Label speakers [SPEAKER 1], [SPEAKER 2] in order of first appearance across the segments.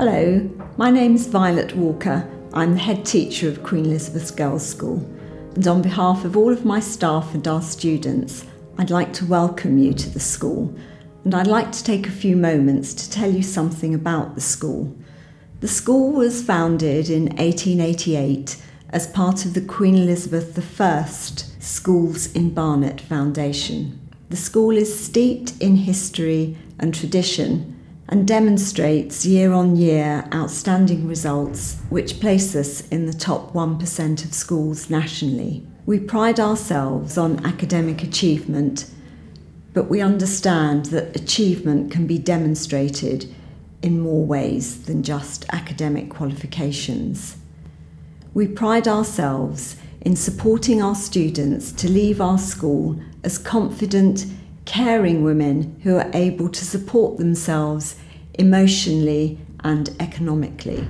[SPEAKER 1] Hello, my name's Violet Walker. I'm the head teacher of Queen Elizabeth Girls' School, and on behalf of all of my staff and our students, I'd like to welcome you to the school, and I'd like to take a few moments to tell you something about the school. The school was founded in 1888 as part of the Queen Elizabeth I Schools in Barnet Foundation. The school is steeped in history and tradition and demonstrates year-on-year outstanding results which place us in the top 1% of schools nationally. We pride ourselves on academic achievement, but we understand that achievement can be demonstrated in more ways than just academic qualifications. We pride ourselves in supporting our students to leave our school as confident, caring women who are able to support themselves emotionally and economically.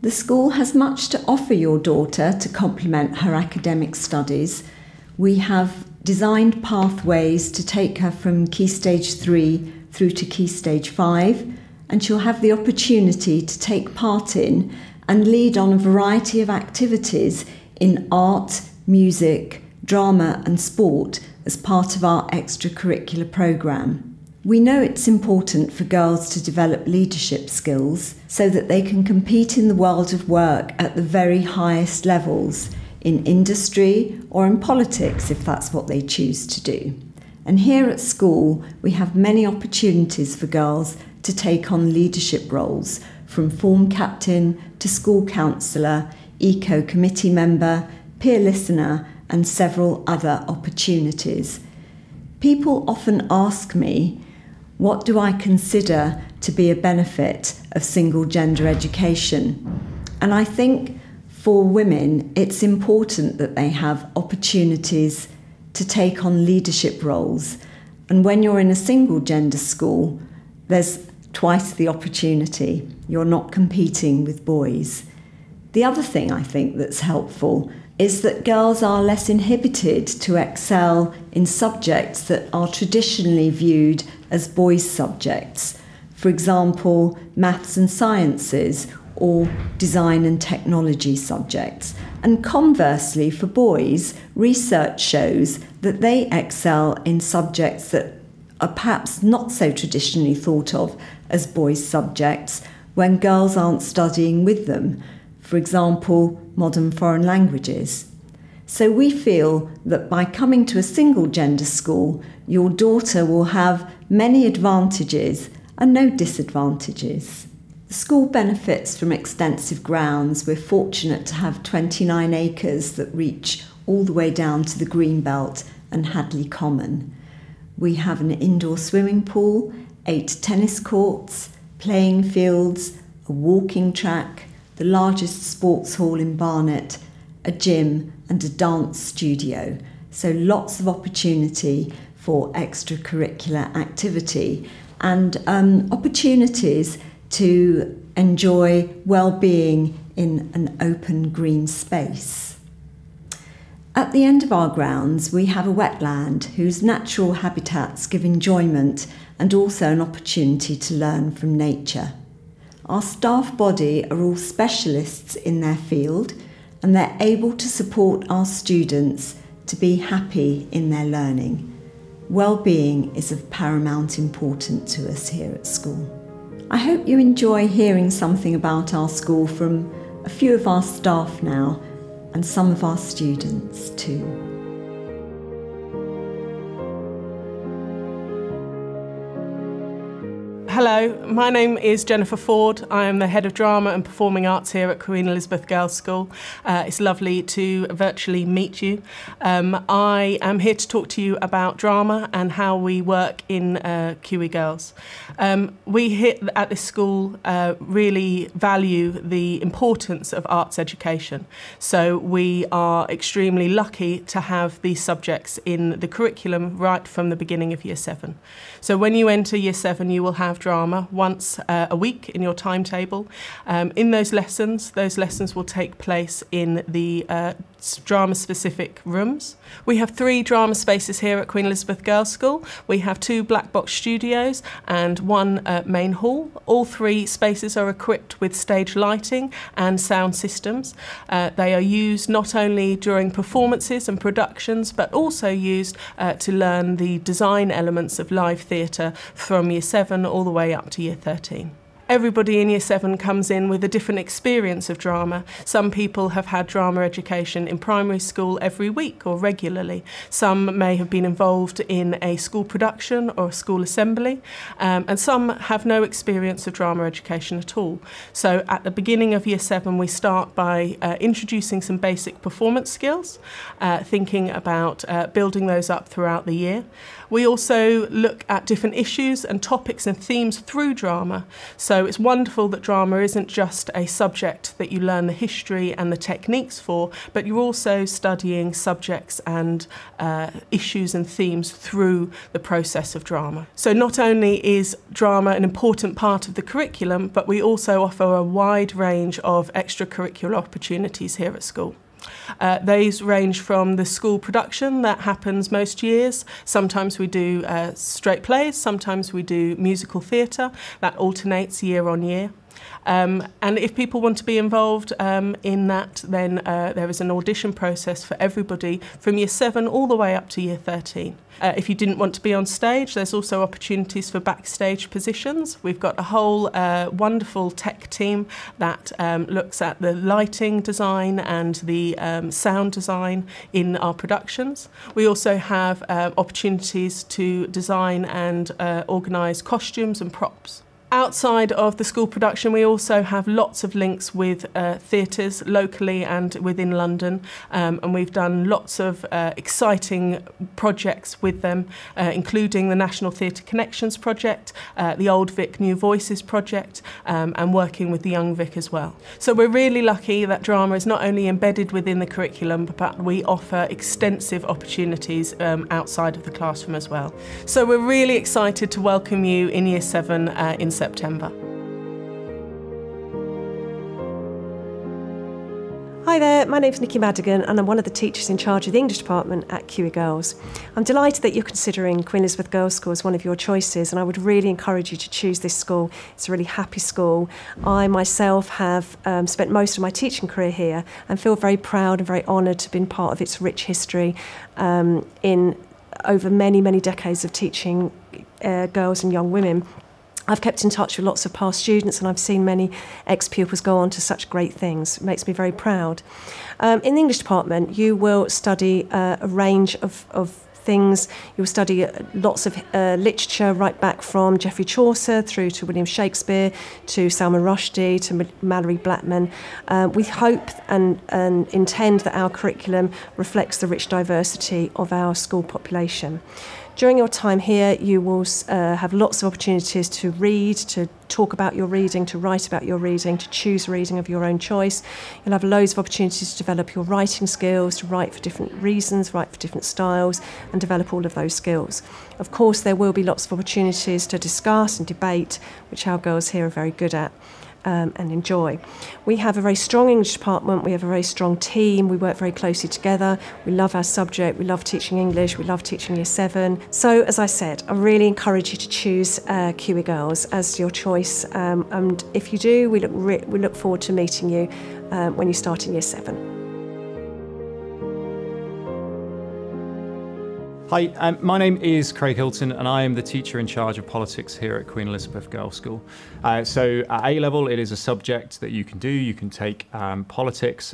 [SPEAKER 1] The school has much to offer your daughter to complement her academic studies. We have designed pathways to take her from Key Stage 3 through to Key Stage 5, and she'll have the opportunity to take part in and lead on a variety of activities in art, music, drama and sport as part of our extracurricular programme. We know it's important for girls to develop leadership skills so that they can compete in the world of work at the very highest levels, in industry or in politics if that's what they choose to do. And here at school we have many opportunities for girls to take on leadership roles, from form captain to school counsellor, eco committee member, peer listener and several other opportunities. People often ask me, what do I consider to be a benefit of single gender education? And I think for women it's important that they have opportunities to take on leadership roles. And when you're in a single gender school, there's twice the opportunity. You're not competing with boys. The other thing I think that's helpful is that girls are less inhibited to excel in subjects that are traditionally viewed as boys' subjects. For example, maths and sciences or design and technology subjects. And conversely, for boys, research shows that they excel in subjects that are perhaps not so traditionally thought of as boys' subjects when girls aren't studying with them. For example, modern foreign languages. So we feel that by coming to a single gender school, your daughter will have many advantages and no disadvantages. The school benefits from extensive grounds. We're fortunate to have 29 acres that reach all the way down to the Greenbelt and Hadley Common. We have an indoor swimming pool, 8 tennis courts, playing fields, a walking track, the largest sports hall in Barnet, a gym and a dance studio. So lots of opportunity for extracurricular activity and opportunities to enjoy well-being in an open green space. At the end of our grounds we have a wetland whose natural habitats give enjoyment and also an opportunity to learn from nature. Our staff body are all specialists in their field and they're able to support our students to be happy in their learning. Well-being is of paramount importance to us here at school. I hope you enjoy hearing something about our school from a few of our staff now and some of our students too.
[SPEAKER 2] Hello, my name is Jennifer Ford. I am the Head of Drama and Performing Arts here at Queen Elizabeth Girls' School. It's lovely to virtually meet you. I am here to talk to you about drama and how we work in QE Girls. We here at this school really value the importance of arts education. So we are extremely lucky to have these subjects in the curriculum right from the beginning of Year 7. So when you enter Year 7 you will have drama once a week in your timetable. In those lessons will take place in the drama-specific rooms. We have 3 drama spaces here at Queen Elizabeth Girls' School. We have 2 black box studios and 1 main hall. All 3 spaces are equipped with stage lighting and sound systems. They are used not only during performances and productions, but also used to learn the design elements of live theatre from Year 7 all the way up to Year 13. Everybody in Year 7 comes in with a different experience of drama. Some people have had drama education in primary school every week or regularly. Some may have been involved in a school production or a school assembly, and some have no experience of drama education at all. So at the beginning of Year 7, we start by introducing some basic performance skills, thinking about building those up throughout the year. We also look at different issues and topics and themes through drama. So it's wonderful that drama isn't just a subject that you learn the history and the techniques for, but you're also studying subjects and issues and themes through the process of drama. So not only is drama an important part of the curriculum, but we also offer a wide range of extracurricular opportunities here at school. These range from the school production that happens most years. Sometimes we do straight plays, sometimes we do musical theatre. That alternates year on year. And if people want to be involved in that, then there is an audition process for everybody from Year 7 all the way up to Year 13. If you didn't want to be on stage, there's also opportunities for backstage positions. We've got a whole wonderful tech team that looks at the lighting design and the sound design in our productions. We also have opportunities to design and organise costumes and props. Outside of the school production, we also have lots of links with theatres locally and within London, and we've done lots of exciting projects with them, including the National Theatre Connections project, the Old Vic New Voices project, and working with the Young Vic as well. So we're really lucky that drama is not only embedded within the curriculum, but we offer extensive opportunities outside of the classroom as well. So we're really excited to welcome you in Year 7 in September.
[SPEAKER 3] Hi there, my name's Nikki Madigan and I'm one of the teachers in charge of the English department at QE Girls. I'm delighted that you're considering Queen Elizabeth Girls' School as one of your choices, and I would really encourage you to choose this school. It's a really happy school. I myself have spent most of my teaching career here and feel very proud and very honoured to have been part of its rich history in over many, many decades of teaching girls and young women. I've kept in touch with lots of past students and I've seen many ex-pupils go on to such great things. It makes me very proud. In the English department, you will study a range of things. You'll study lots of literature right back from Geoffrey Chaucer through to William Shakespeare, to Salman Rushdie, to Mallory Blackman. We hope and intend that our curriculum reflects the rich diversity of our school population. During your time here, you will have lots of opportunities to read, to talk about your reading, to write about your reading, to choose reading of your own choice. You'll have loads of opportunities to develop your writing skills, to write for different reasons, write for different styles, and develop all of those skills. Of course, there will be lots of opportunities to discuss and debate, which our girls here are very good at. And enjoy. We have a very strong English department, we have a very strong team, we work very closely together, we love our subject, we love teaching English, we love teaching Year 7. So, as I said, I really encourage you to choose QE Girls as your choice, and if you do, we look forward to meeting you when you start in Year 7.
[SPEAKER 4] Hi, my name is Craig Hilton and I am the teacher in charge of politics here at Queen Elizabeth Girls' School. So at A-level it is a subject that you can take politics,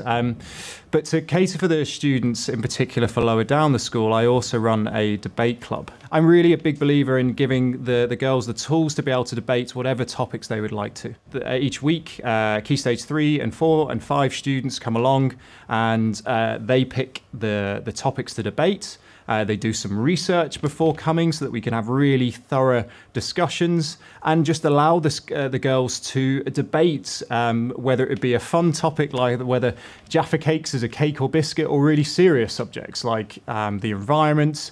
[SPEAKER 4] but to cater for the students in particular for lower down the school, I also run a debate club. I'm really a big believer in giving the girls the tools to be able to debate whatever topics they would like to. Each week, Key Stage 3 and 4 and 5 students come along and they pick the topics to debate. They do some research before coming so that we can have really thorough discussions and just allow the girls to debate whether it be a fun topic like whether Jaffa Cakes is a cake or biscuit, or really serious subjects like the environment,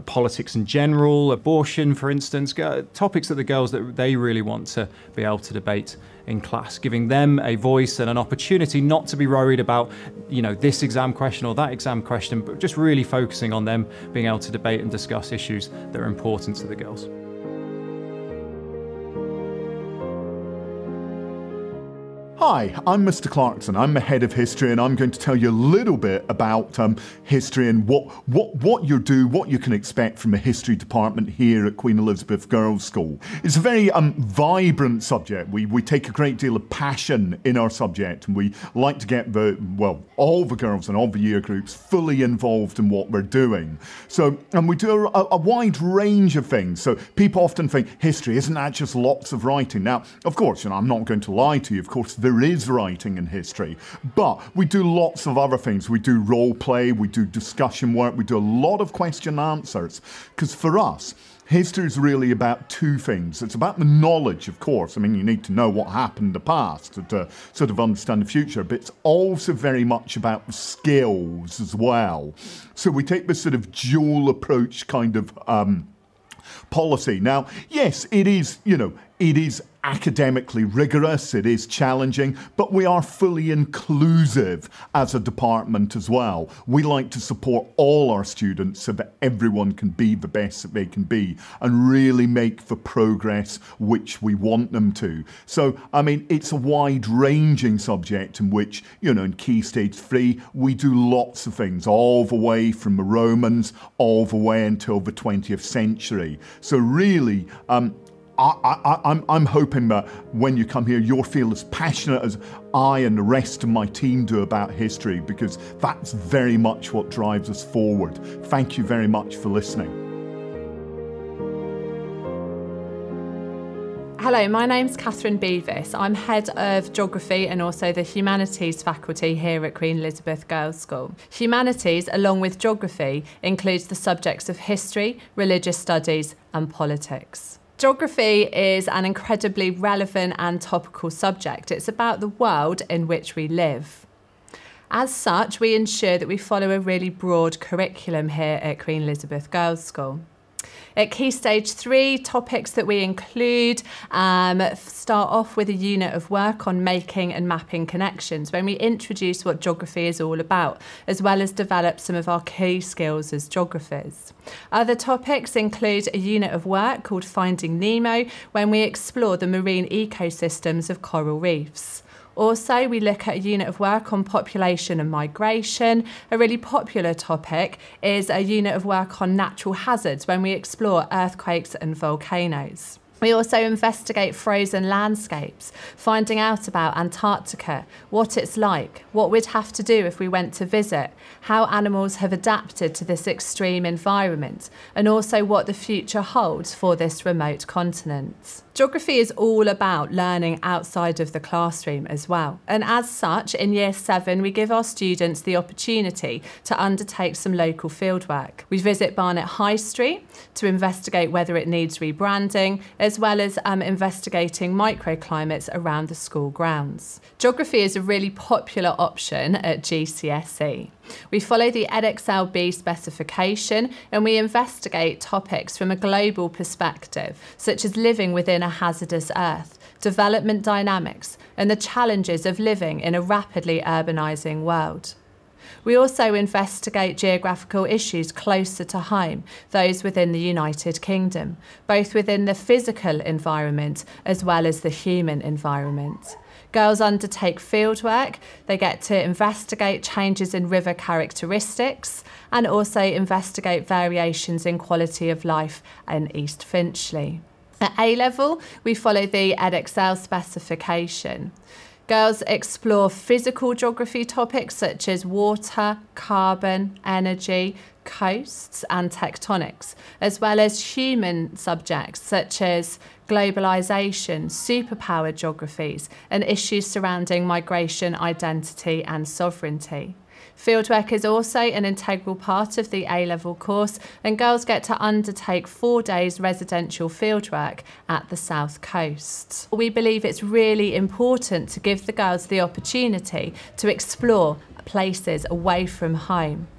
[SPEAKER 4] politics in general, abortion, for instance, topics that the girls that they really want to be able to debate in class, giving them a voice and an opportunity not to be worried about, this exam question or that exam question, but just really focusing on them being able to debate and discuss issues that are important to the girls.
[SPEAKER 5] Hi, I'm Mr. Clarkson. I'm the head of history, and I'm going to tell you a little bit about history and what you do, what you can expect from a history department here at Queen Elizabeth Girls' School. It's a very vibrant subject. We take a great deal of passion in our subject, and we like to get all the girls and all the year groups fully involved in what we're doing. So, and we do a wide range of things. So people often think history, isn't that just lots of writing? Now, of course, I'm not going to lie to you. Of course, there is writing in history, but we do lots of other things. We do role play, we do discussion work, we do a lot of question and answers, because for us, history is really about two things. It's about the knowledge, of course. You need to know what happened in the past to sort of understand the future, but it's also very much about the skills as well. So we take this sort of dual approach kind of policy. Now, yes, it is academically rigorous, it is challenging, but we are fully inclusive as a department as well. We like to support all our students so that everyone can be the best that they can be and really make the progress which we want them to. So, it's a wide-ranging subject in which, in Key Stage 3, we do lots of things, all the way from the Romans, all the way until the 20th century. So really, I'm hoping that when you come here, you'll feel as passionate as I and the rest of my team do about history, because that's very much what drives us forward. Thank you very much for listening.
[SPEAKER 6] Hello, my name's Catherine Beavis. I'm Head of Geography and also the Humanities faculty here at Queen Elizabeth Girls' School. Humanities, along with Geography, includes the subjects of history, religious studies and politics. Geography is an incredibly relevant and topical subject. It's about the world in which we live. As such, we ensure that we follow a really broad curriculum here at Queen Elizabeth Girls' School. At Key Stage 3, topics that we include start off with a unit of work on making and mapping connections, when we introduce what geography is all about, as well as develop some of our key skills as geographers. Other topics include a unit of work called Finding Nemo, when we explore the marine ecosystems of coral reefs. Also, we look at a unit of work on population and migration. A really popular topic is a unit of work on natural hazards, when we explore earthquakes and volcanoes. We also investigate frozen landscapes, finding out about Antarctica, what it's like, what we'd have to do if we went to visit, how animals have adapted to this extreme environment, and also what the future holds for this remote continent. Geography is all about learning outside of the classroom as well. And as such, in Year 7, we give our students the opportunity to undertake some local fieldwork. We visit Barnet High Street to investigate whether it needs rebranding, as well as investigating microclimates around the school grounds. Geography is a really popular option at GCSE. We follow the EdXLB specification and we investigate topics from a global perspective, such as living within a hazardous earth, development dynamics, and the challenges of living in a rapidly urbanising world. We also investigate geographical issues closer to home, those within the United Kingdom, both within the physical environment as well as the human environment. Girls undertake fieldwork, they get to investigate changes in river characteristics and also investigate variations in quality of life in East Finchley. At A-level, we follow the EdXL specification. Girls explore physical geography topics such as water, carbon, energy, coasts and tectonics, as well as human subjects such as globalisation, superpower geographies, and issues surrounding migration, identity and sovereignty. Fieldwork is also an integral part of the A-level course, and girls get to undertake 4 days residential fieldwork at the South Coast. We believe it's really important to give the girls the opportunity to explore places away from home.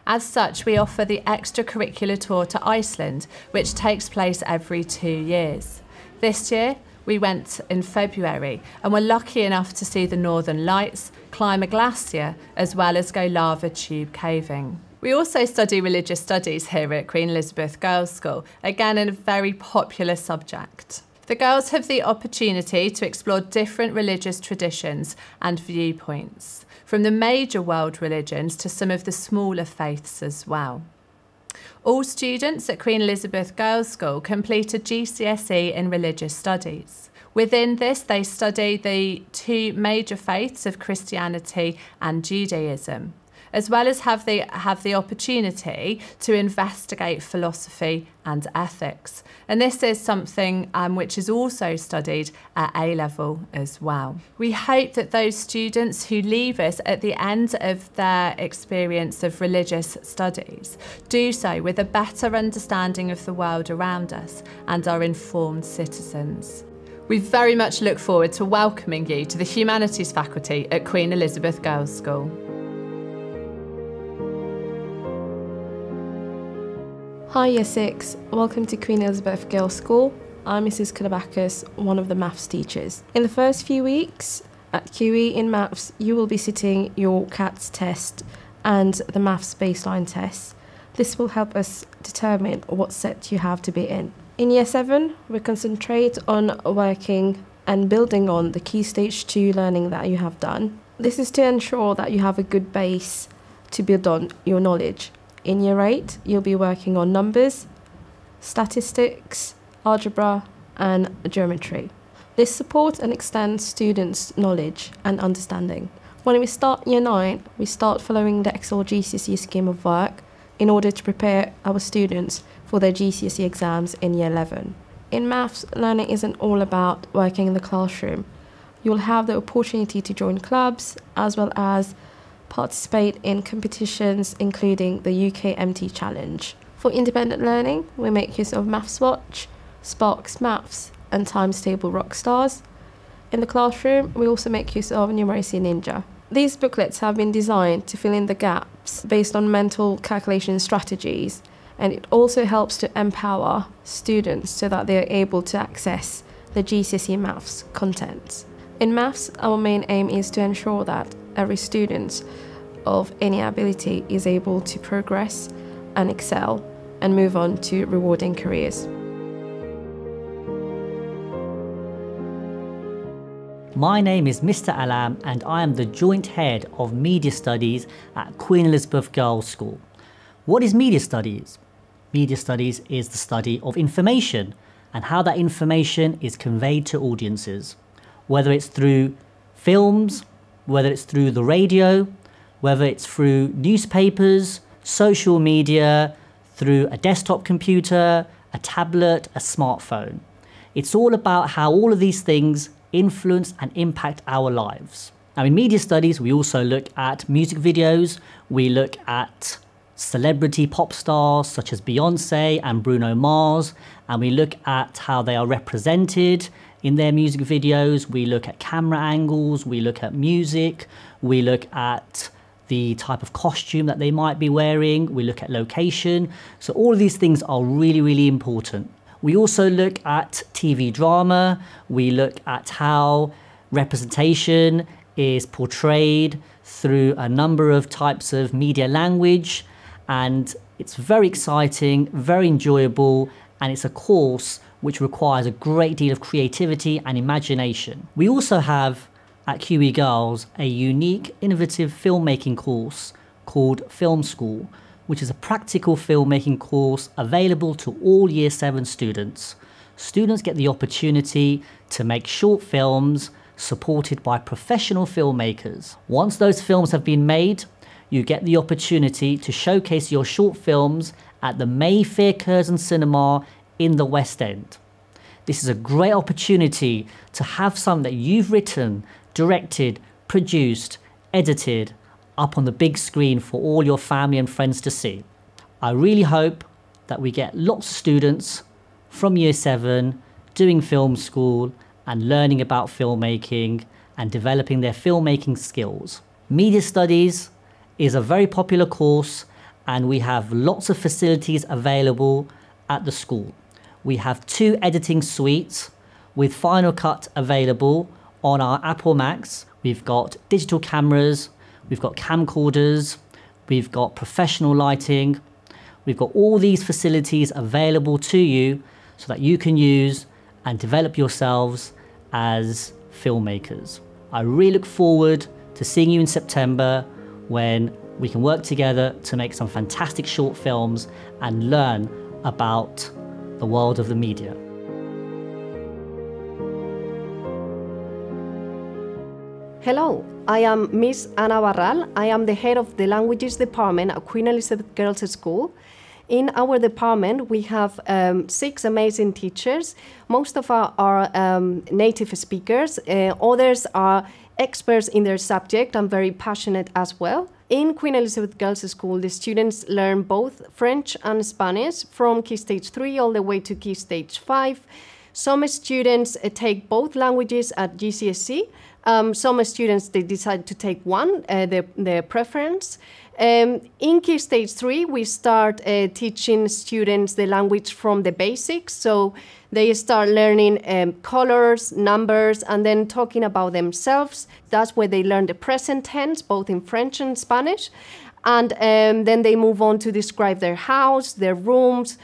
[SPEAKER 6] As such, we offer the extracurricular tour to Iceland, which takes place every 2 years. This year, We went in February and were lucky enough to see the Northern Lights, climb a glacier, as well as go lava tube caving. We also study religious studies here at Queen Elizabeth Girls' School, again a very popular subject. The girls have the opportunity to explore different religious traditions and viewpoints, from the major world religions to some of the smaller faiths as well. All students at Queen Elizabeth Girls' School complete a GCSE in religious studies. Within this, they study the two major faiths of Christianity and Judaism, as well as have the opportunity to investigate philosophy and ethics. And this is something which is also studied at A-level as well. We hope that those students who leave us at the end of their experience of religious studies do so with a better understanding of the world around us and are informed citizens. We very much look forward to welcoming you to the Humanities faculty at Queen Elizabeth Girls' School.
[SPEAKER 7] Hi Year 6, welcome to Queen Elizabeth Girls' School. I'm Mrs. Kalabakis, one of the maths teachers. In the first few weeks at QE in maths, you will be sitting your CATS test and the maths baseline test. This will help us determine what set you have to be in. In Year 7, we concentrate on working and building on the key stage 2 learning that you have done. This is to ensure that you have a good base to build on your knowledge. In Year 8, you'll be working on numbers, statistics, algebra, and geometry. This supports and extends students' knowledge and understanding. When we start Year 9, we start following the Excel GCSE scheme of work in order to prepare our students for their GCSE exams in Year 11. In maths, learning isn't all about working in the classroom. You'll have the opportunity to join clubs as well as participate in competitions including the UK MT Challenge. For independent learning, we make use of MathsWatch, Sparks Maths and Times Table Rockstars. In the classroom, we also make use of Numeracy Ninja. These booklets have been designed to fill in the gaps based on mental calculation strategies, and it also helps to empower students so that they are able to access the GCSE maths content. In maths, our main aim is to ensure that every student of any ability is able to progress and excel and move on to rewarding careers.
[SPEAKER 8] My name is Mr. Alam and I am the Joint Head of Media Studies at Queen Elizabeth Girls' School. What is Media Studies? Media Studies is the study of information and how that information is conveyed to audiences, whether it's through films, whether it's through the radio, whether it's through newspapers, social media, through a desktop computer, a tablet, a smartphone. It's all about how all of these things influence and impact our lives. Now in media studies, we also look at music videos, we look at celebrity pop stars such as Beyonce and Bruno Mars, and we look at how they are represented in their music videos. We look at camera angles, we look at music, we look at the type of costume that they might be wearing, we look at location. So all of these things are really, really important. We also look at TV drama, we look at how representation is portrayed through a number of types of media language, and it's very exciting, very enjoyable, and it's a course which requires a great deal of creativity and imagination. We also have at QE Girls a unique, innovative filmmaking course called Film School, which is a practical filmmaking course available to all Year 7 students. Students get the opportunity to make short films supported by professional filmmakers. Once those films have been made, you get the opportunity to showcase your short films at the Mayfair Curzon Cinema in the West End. This is a great opportunity to have something that you've written, directed, produced, edited up on the big screen for all your family and friends to see. I really hope that we get lots of students from Year 7 doing film school and learning about filmmaking and developing their filmmaking skills. Media Studies is a very popular course and we have lots of facilities available at the school. We have 2 editing suites, with Final Cut available on our Apple Macs. We've got digital cameras, we've got camcorders, we've got professional lighting. We've got all these facilities available to you so that you can use and develop yourselves as filmmakers. I really look forward to seeing you in September when we can work together to make some fantastic short films and learn about the world of the media.
[SPEAKER 9] Hello, I am Miss Ana Barral. I am the head of the Languages Department at Queen Elizabeth Girls' School. In our department, we have 6 amazing teachers. Most of are native speakers. Others are experts in their subject and very passionate as well. In Queen Elizabeth Girls' School, the students learn both French and Spanish from Key Stage 3 all the way to Key Stage 5. Some students take both languages at GCSE. Some students, they decide to take one, their preference. In Key Stage 3, we start teaching students the language from the basics. So they start learning colors, numbers, and then talking about themselves. That's where they learn the present tense, both in French and Spanish. And then they move on to describe their house, their rooms,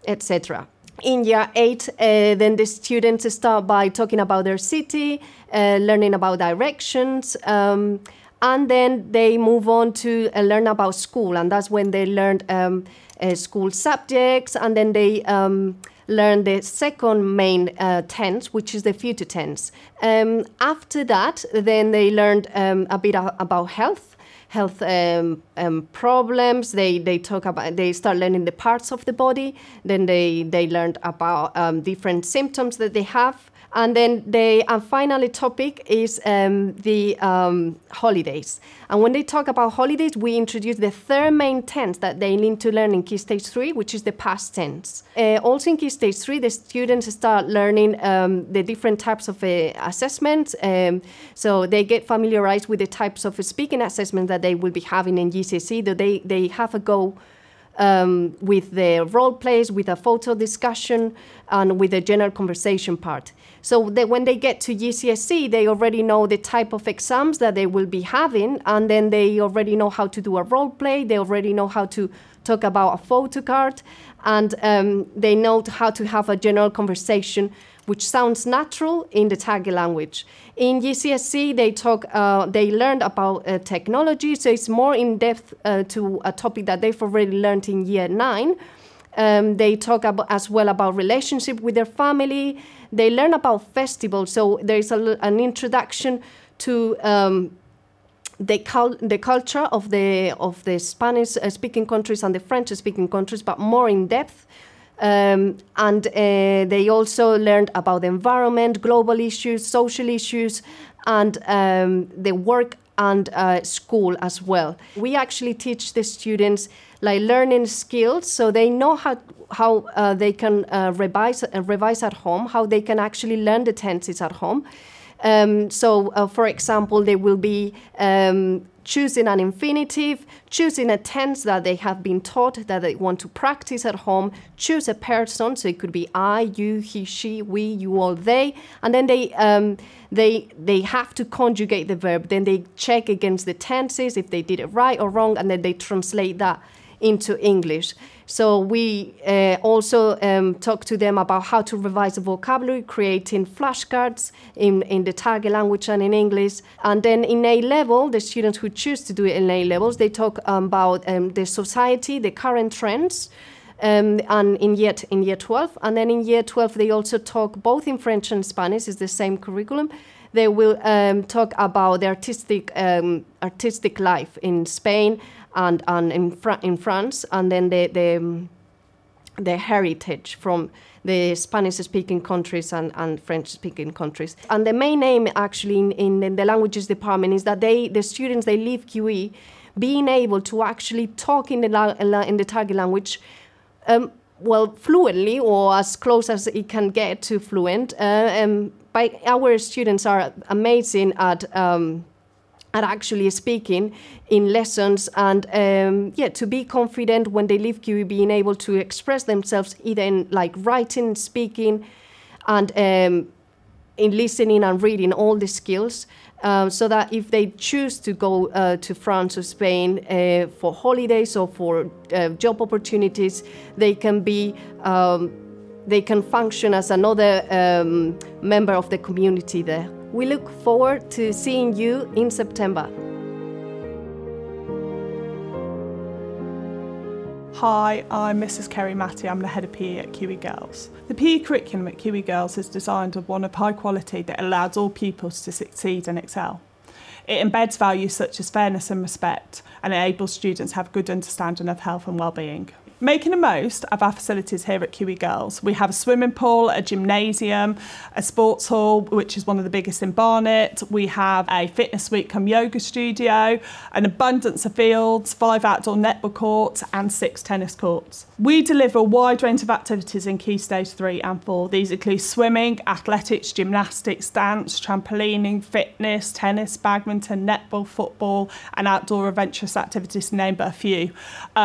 [SPEAKER 9] etc. In year 8, then the students start by talking about their city, learning about directions, and then they move on to learn about school, and that's when they learned school subjects, and then they learn the second main tense, which is the future tense. After that, then they learned a bit about health problems. They start learning the parts of the body. Then they learned about different symptoms that they have. And then the final topic is the holidays. And when they talk about holidays, we introduce the third main tense that they need to learn in Key Stage 3, which is the past tense. Also in Key Stage 3, the students start learning the different types of assessments. So they get familiarized with the types of speaking assessments that they will be having in GCSE. That they have a go with the role plays, with a photo discussion, and with the general conversation part. So that when they get to GCSE, they already know the type of exams that they will be having, and then they already know how to do a role play, they already know how to talk about a photo card, and they know how to have a general conversation, which sounds natural in the Tagalog language. In GCSE, they learned about technology, so it's more in depth to a topic that they've already learned in year 9. They talk as well about relationship with their family. They learn about festivals, so there is an introduction to the culture of the Spanish-speaking countries and the French-speaking countries, but more in depth. And they also learned about the environment, global issues, social issues, and the work and school as well. We actually teach the students like learning skills, so they know how they can revise at home, how they can actually learn the tenses at home. For example, they will be choosing an infinitive, choosing a tense that they have been taught that they want to practice at home, choose a person, so it could be I, you, he, she, we, you, all, they, and then they have to conjugate the verb. Then they check against the tenses if they did it right or wrong, and then they translate that into English. So we also talk to them about how to revise the vocabulary, creating flashcards in the Tagalog language and in English. And then in A-level, the students who choose to do it in A-levels, they talk about the society, the current trends, and in year 12. And then in year 12, they also talk both in French and Spanish, it's the same curriculum. They will talk about the artistic life in Spain and in France, and then the heritage from the Spanish-speaking countries and French-speaking countries. And the main aim actually in the languages department is that the students, they leave QE being able to actually talk in the Tagalog language fluently, or as close as it can get to fluent. Our students are amazing at actually speaking in lessons, and to be confident when they leave QE, being able to express themselves either in like writing, speaking, and in listening and reading all the skills, so that if they choose to go to France or Spain for holidays or for job opportunities, they can be they can function as another member of the community there. We look forward to seeing you in September.
[SPEAKER 10] Hi, I'm Mrs. Kerry Matty. I'm the head of PE at QE Girls. The PE curriculum at QE Girls is designed with one of high quality that allows all pupils to succeed and excel. It embeds values such as fairness and respect and enables students to have a good understanding of health and wellbeing. Making the most of our facilities here at QE Girls, we have a swimming pool, a gymnasium, a sports hall, which is one of the biggest in Barnet. We have a fitness suite cum yoga studio, an abundance of fields, 5 outdoor netball courts and 6 tennis courts. We deliver a wide range of activities in Key Stage 3 and 4. These include swimming, athletics, gymnastics, dance, trampolining, fitness, tennis, badminton, netball, football and outdoor adventurous activities, to name but a few.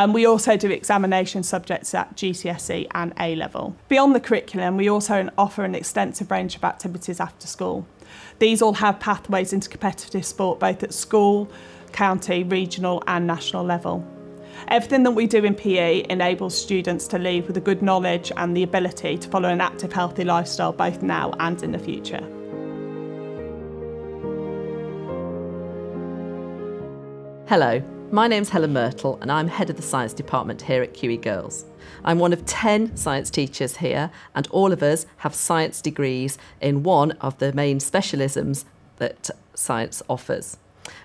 [SPEAKER 10] We also do examinations subjects at GCSE and A-level. Beyond the curriculum, we also offer an extensive range of activities after school. These all have pathways into competitive sport both at school, county, regional and national level. Everything that we do in PE enables students to leave with a good knowledge and the ability to follow an active, healthy lifestyle both now and in the future.
[SPEAKER 11] Hello. My name's Helen Myrtle and I'm head of the science department here at QE Girls. I'm one of 10 science teachers here and all of us have science degrees in one of the main specialisms that science offers.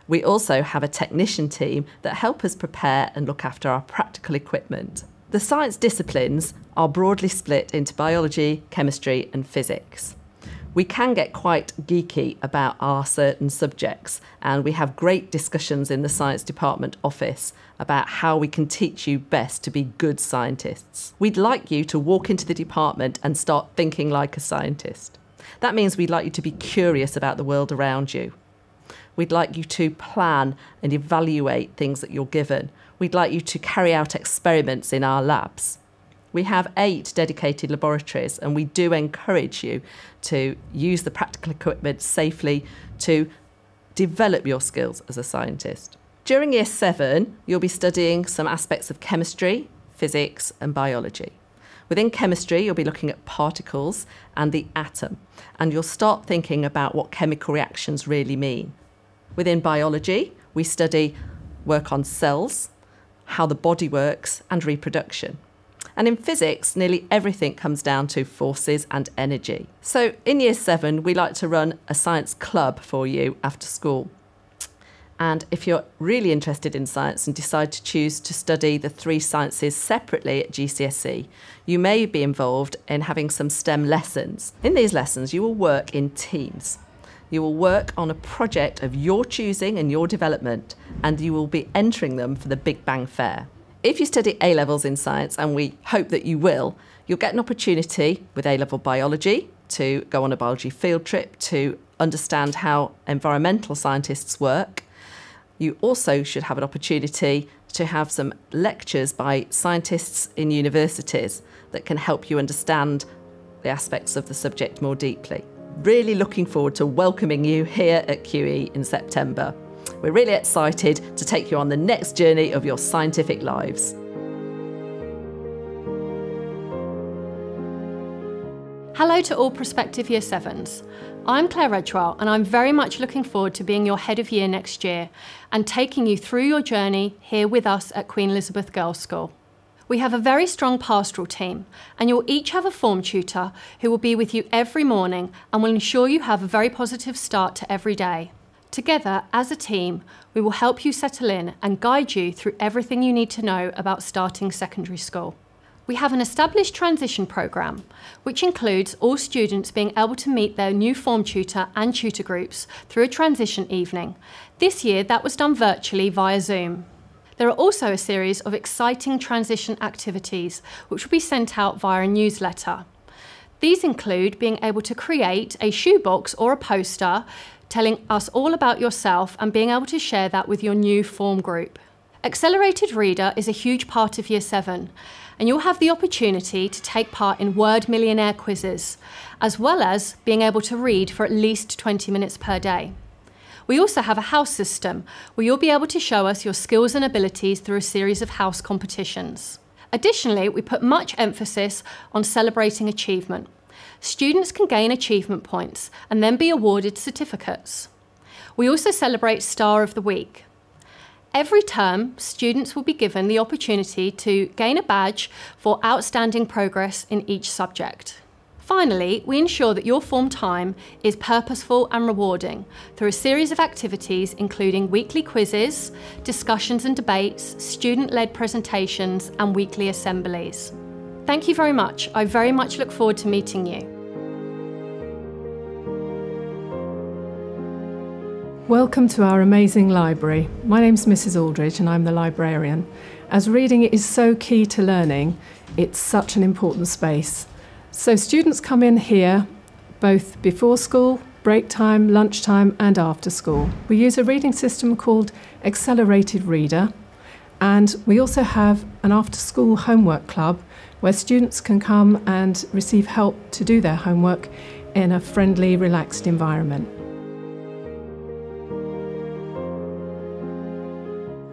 [SPEAKER 11] We also have a technician team that help us prepare and look after our practical equipment. The science disciplines are broadly split into biology, chemistry and physics. We can get quite geeky about our certain subjects and we have great discussions in the science department office about how we can teach you best to be good scientists. We'd like you to walk into the department and start thinking like a scientist. That means we'd like you to be curious about the world around you. We'd like you to plan and evaluate things that you're given. We'd like you to carry out experiments in our labs. We have 8 dedicated laboratories and we do encourage you to use the practical equipment safely to develop your skills as a scientist. During Year 7, you'll be studying some aspects of chemistry, physics and biology. Within chemistry, you'll be looking at particles and the atom, and you'll start thinking about what chemical reactions really mean. Within biology, we study work on cells, how the body works and reproduction. And in physics, nearly everything comes down to forces and energy. So in Year 7, we like to run a science club for you after school. And if you're really interested in science and decide to choose to study the 3 sciences separately at GCSE, you may be involved in having some STEM lessons. In these lessons, you will work in teams. You will work on a project of your choosing and your development, and you will be entering them for the Big Bang Fair. If you study A-levels in science, and we hope that you will, you'll get an opportunity with A-level biology to go on a biology field trip to understand how environmental scientists work. You also should have an opportunity to have some lectures by scientists in universities that can help you understand the aspects of the subject more deeply. Really looking forward to welcoming you here at QE in September. We're really excited to take you on the next journey of your scientific lives.
[SPEAKER 12] Hello to all prospective Year 7s. I'm Claire Redgewell and I'm very much looking forward to being your head of year next year and taking you through your journey here with us at Queen Elizabeth Girls' School. We have a very strong pastoral team and you'll each have a form tutor who will be with you every morning and will ensure you have a very positive start to every day. Together, as a team, we will help you settle in and guide you through everything you need to know about starting secondary school. We have an established transition programme, which includes all students being able to meet their new form tutor and tutor groups through a transition evening. This year, that was done virtually via Zoom. There are also a series of exciting transition activities, which will be sent out via a newsletter. These include being able to create a shoebox or a poster telling us all about yourself and being able to share that with your new form group. Accelerated Reader is a huge part of Year 7 and you'll have the opportunity to take part in Word Millionaire quizzes, as well as being able to read for at least 20 minutes per day. We also have a house system where you'll be able to show us your skills and abilities through a series of house competitions. Additionally, we put much emphasis on celebrating achievement. Students can gain achievement points and then be awarded certificates. We also celebrate Star of the Week. Every term, students will be given the opportunity to gain a badge for outstanding progress in each subject. Finally, we ensure that your form time is purposeful and rewarding through a series of activities including weekly quizzes, discussions and debates, student-led presentations and weekly assemblies. Thank you very much. I very much look forward to meeting you.
[SPEAKER 13] Welcome to our amazing library. My name's Mrs. Aldridge and I'm the librarian. As reading is so key to learning, it's such an important space. So students come in here both before school, break time, lunchtime and after school. We use a reading system called Accelerated Reader, and we also have an after-school homework club where students can come and receive help to do their homework in a friendly, relaxed environment.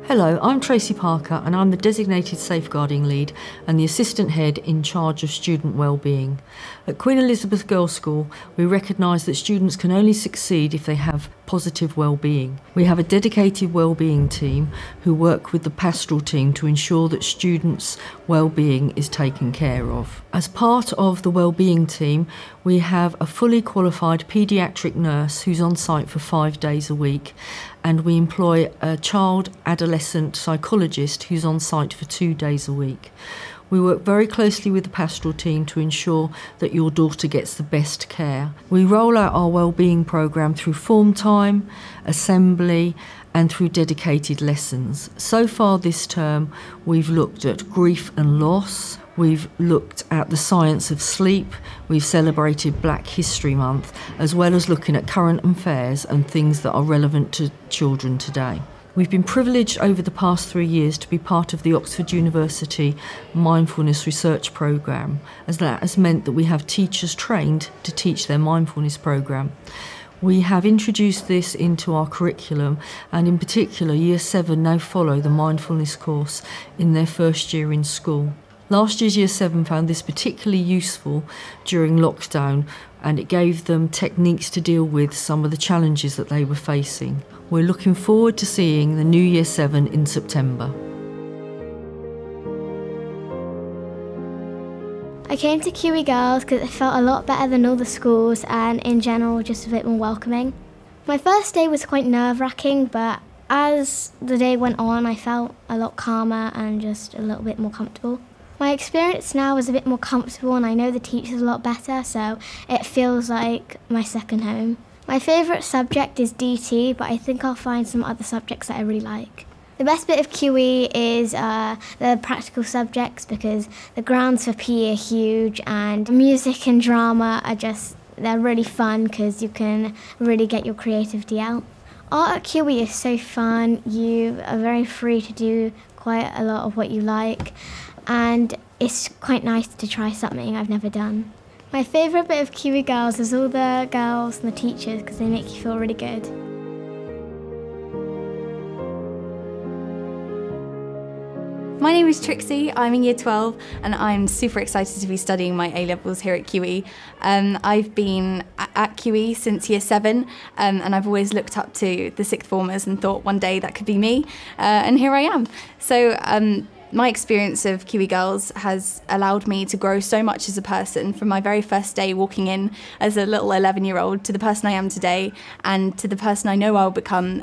[SPEAKER 14] Hello, I'm Tracy Parker and I'm the Designated Safeguarding Lead and the Assistant Head in charge of student wellbeing. At Queen Elizabeth Girls' School, we recognise that students can only succeed if they have positive wellbeing. We have a dedicated wellbeing team who work with the pastoral team to ensure that students' wellbeing is taken care of. As part of the wellbeing team, we have a fully qualified paediatric nurse who's on site for 5 days a week, and we employ a child adolescent psychologist who's on site for 2 days a week. We work very closely with the pastoral team to ensure that your daughter gets the best care. We roll out our wellbeing programme through form time, assembly and through dedicated lessons. So far this term we've looked at grief and loss, we've looked at the science of sleep, we've celebrated Black History Month, as well as looking at current affairs and things that are relevant to children today. We've been privileged over the past 3 years to be part of the Oxford University Mindfulness Research Programme, as that has meant that we have teachers trained to teach their mindfulness programme. We have introduced this into our curriculum, and in particular Year 7 now follow the mindfulness course in their first year in school. Last year's Year 7 found this particularly useful during lockdown, and it gave them techniques to deal with some of the challenges that they were facing. We're looking forward to seeing the new Year 7 in September.
[SPEAKER 15] I came to QE Girls because it felt a lot better than all the schools and in general just a bit more welcoming. My first day was quite nerve-wracking, but as the day went on I felt a lot calmer and just a little bit more comfortable. My experience now is a bit more comfortable and I know the teachers a lot better, so it feels like my second home. My favourite subject is DT, but I think I'll find some other subjects that I really like. The best bit of QE is the practical subjects because the grounds for PE are huge and music and drama are they're really fun because you can really get your creativity out. Art at QE is so fun, you are very free to do quite a lot of what you like, and it's quite nice to try something I've never done. My favourite bit of QE Girls is all the girls and the teachers because they make you feel really good.
[SPEAKER 16] My name is Trixie, I'm in Year 12 and I'm super excited to be studying my A-levels here at QE. I've been at QE since Year 7 and I've always looked up to the sixth formers and thought one day that could be me, and here I am. So my experience of QE Girls has allowed me to grow so much as a person, from my very first day walking in as a little 11-year-old to the person I am today and to the person I know I'll become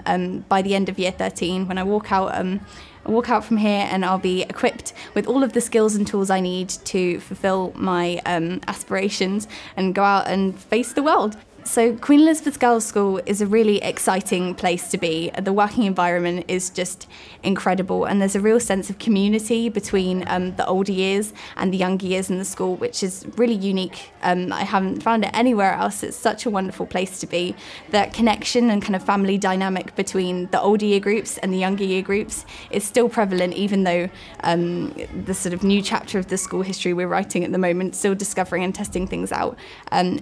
[SPEAKER 16] by the end of Year 13 when I walk out from here, and I'll be equipped with all of the skills and tools I need to fulfil my aspirations and go out and face the world. So Queen Elizabeth Girls' School is a really exciting place to be. The working environment is just incredible, and there's a real sense of community between the older years and the younger years in the school, which is really unique. I haven't found it anywhere else. It's such a wonderful place to be. That connection and kind of family dynamic between the older year groups and the younger year groups is still prevalent, even though the sort of new chapter of the school history we're writing at the moment, still discovering and testing things out,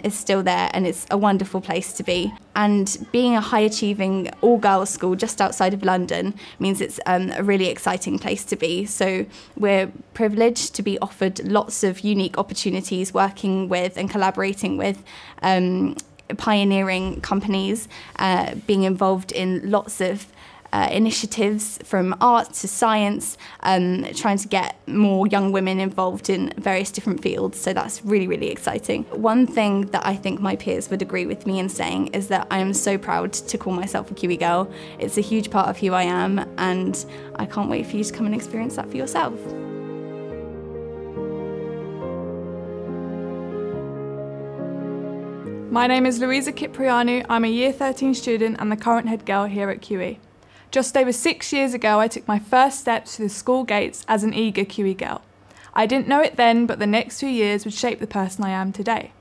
[SPEAKER 16] is still there, and it's a wonderful place to be. And being a high achieving all girls school just outside of London means it's a really exciting place to be. So we're privileged to be offered lots of unique opportunities working with and collaborating with pioneering companies, being involved in lots of initiatives from art to science, trying to get more young women involved in various different fields. So that's really, really exciting. One thing that I think my peers would agree with me in saying is that I am so proud to call myself a QE girl. It's a huge part of who I am, and I can't wait for you to come and experience that for yourself.
[SPEAKER 17] My name is Louisa Kiprianu. I'm a Year 13 student and the current head girl here at QE. Just over 6 years ago, I took my first steps through the school gates as an eager QE girl. I didn't know it then, but the next 2 years would shape the person I am today.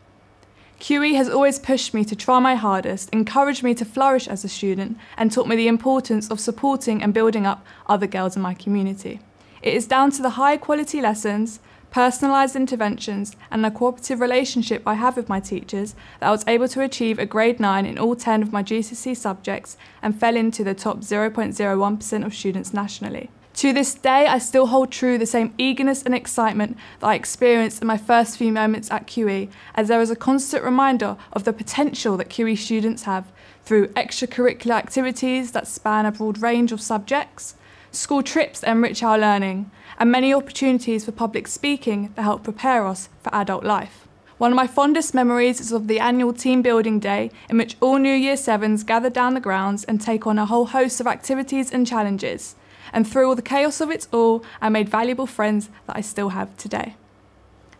[SPEAKER 17] QE has always pushed me to try my hardest, encouraged me to flourish as a student, and taught me the importance of supporting and building up other girls in my community. It is down to the high quality lessons, personalised interventions and a cooperative relationship I have with my teachers that I was able to achieve a grade 9 in all 10 of my GCSE subjects and fell into the top 0.01% of students nationally. To this day, I still hold true the same eagerness and excitement that I experienced in my first few moments at QE, as there is a constant reminder of the potential that QE students have through extracurricular activities that span a broad range of subjects, school trips that enrich our learning, and many opportunities for public speaking that help prepare us for adult life. One of my fondest memories is of the annual team building day, in which all new Year 7s gather down the grounds and take on a whole host of activities and challenges. And through all the chaos of it all, I made valuable friends that I still have today.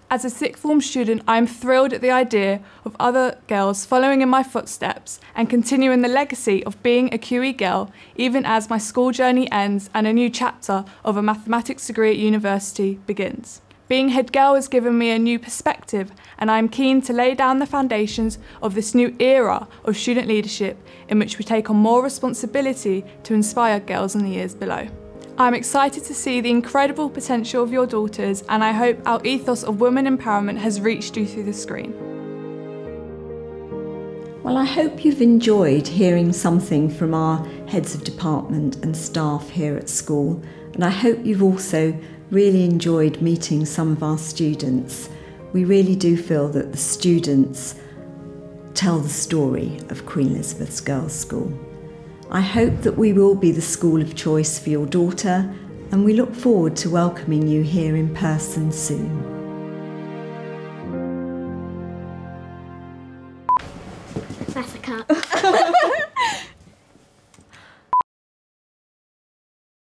[SPEAKER 17] As a sixth form student, I am thrilled at the idea of other girls following in my footsteps and continuing the legacy of being a QE girl, even as my school journey ends and a new chapter of a mathematics degree at university begins. Being head girl has given me a new perspective, and I am keen to lay down the foundations of this new era of student leadership in which we take on more responsibility to inspire girls in the years below. I'm excited to see the incredible potential of your daughters, and I hope our ethos of women empowerment has reached you through the screen.
[SPEAKER 1] Well, I hope you've enjoyed hearing something from our heads of department and staff here at school, and I hope you've also really enjoyed meeting some of our students. We really do feel that the students tell the story of Queen Elizabeth's Girls' School. I hope that we will be the school of choice for your daughter, and we look forward to welcoming you here in person soon.